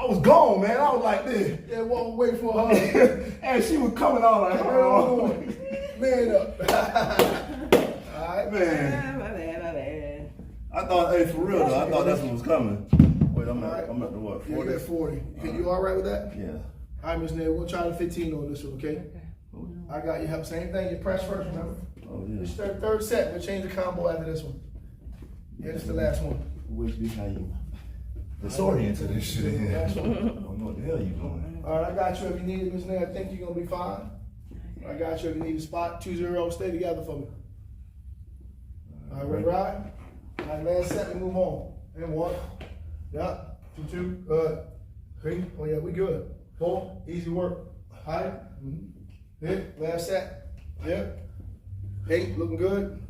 I was gone, man. I was like this. Yeah, won't wait for her. And she was coming out like, Oh, man up. All right, man. My bad. I thought, hey, for real though, I thought that's what was coming. Wait, I'm at the what, 40? Yeah, 40. You all right with that? Yeah. All right, Miss Nair, we'll try the 15 on this one, okay? I got your help. Same thing, you press first, remember? Oh, yeah. This third set, we'll change the combo after this one. Yeah, this is the last one. Which be how you disorient this shit. Last I one. don't know what the hell you doing. All right, I got you if you need it, Miss Nair. I think you're going to be fine. I got you if you need a spot. 2-0, stay together for me. All right, ready, ride? All right, last set, we move on. And 1. Yeah. 2, good. 3, oh yeah, we good. 4, easy work. All right. Hit, last set. Yep. 8, looking good.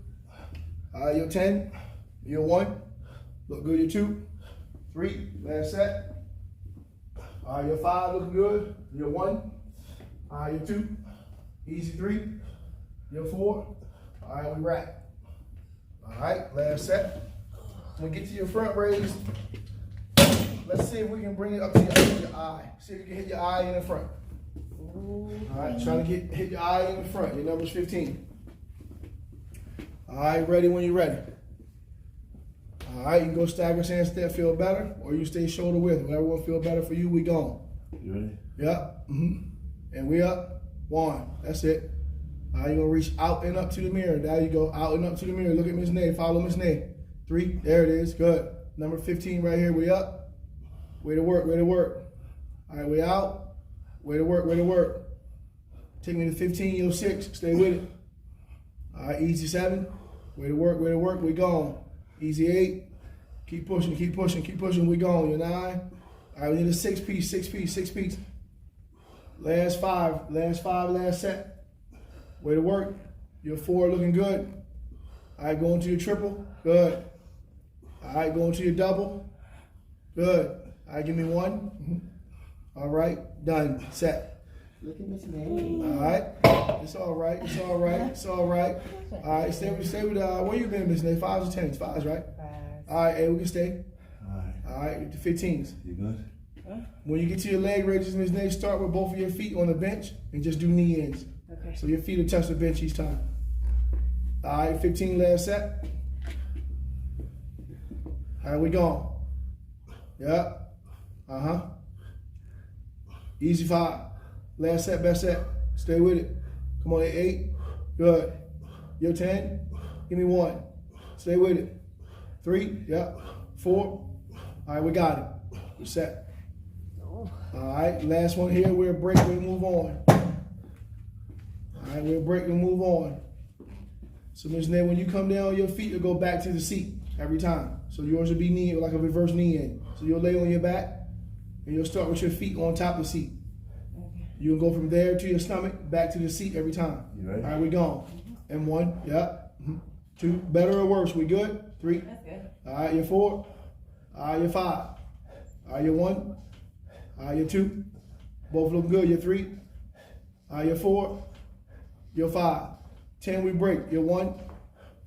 All right, you're 10. You're 1. Look good, you're 2. 3, last set. All right, you're 5, looking good. You're 1. All right, you're 2. Easy 3. You're 4. All right, we wrap. All right, last set. When we get to your front raise, let's see if we can bring it up to your eye. See if you can hit your eye in the front. All right, trying to hit your eye in the front. Your number's 15. All right, ready when you're ready. All right, you can go stagger handstand, feel better, or you stay shoulder width. Whatever will feel better for you, we gone. You ready? Yep. And we up. 1. That's it. All right, you're going to reach out and up to the mirror. Now you go out and up to the mirror. Look at Miss Nay. Follow Miss Nay. 3. There it is. Good. Number 15 right here. We up. Way to work. Way to work. All right, we out. Way to work. Way to work. Take me to 15. You're 6. Stay with it. All right, easy 7. Way to work. Way to work. We gone. Easy 8. Keep pushing. Keep pushing. Keep pushing. We gone. You're 9. All right, we need a 6-piece. 6-piece. 6-piece. Last 5. Last 5. Last set. Way to work. You're 4, looking good. All right, going to your triple. Good. All right, going to your double. Good. All right, give me 1. All right, done. Set. Look at Miss May. All right. It's all right. It's all right. It's all right. All right, stay with where you been, Miss Nay? 5s or 10s? 5s, right? 5. All right, hey, we can stay. All right. All right, the 15s. You good? When you get to your leg raises, Miss Nay, start with both of your feet on the bench and just do knee ins. Okay. So your feet will touch the bench each time. All right, 15 last set. All right, we gone. Yep. Easy 5. Last set, best set. Stay with it. Come on, 8. Good. You're 10. Give me 1. Stay with it. 3. Yep. 4. All right, we got it. We're set. All right, last one here. We'll break. We move on. All right, we'll break and move on. So, Ms. Nay, when you come down, your feet will go back to the seat every time. So yours will be knee, like a reverse knee in. So you'll lay on your back, and you'll start with your feet on top of the seat. Okay. You'll go from there to your stomach, back to the seat every time. You ready? All right, we gone. And 1, yep. 2, better or worse, we good? 3. That's good. All right, you're 4. All right, you're 5. All right, you're 1. All right, you're 2. Both look good. You're 3. All right, you're 4. You're 5. 10, we break. You're 1.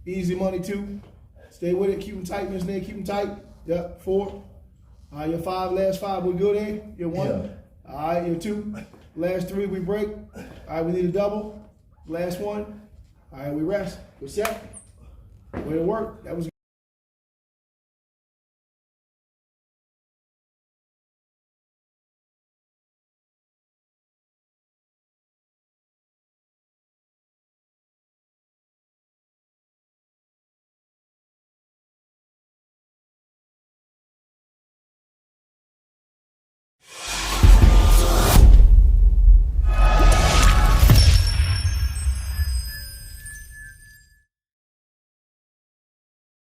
Easy money, 2. Stay with it. Keep them tight, Miss Nay. Keep them tight. Yep, 4. All right, you're 5. Last 5, we good, eh? You're 1. Yeah. All right, you're 2. Last 3, we break. All right, we need a double. Last 1. All right, we rest. We're set. Way to work. That was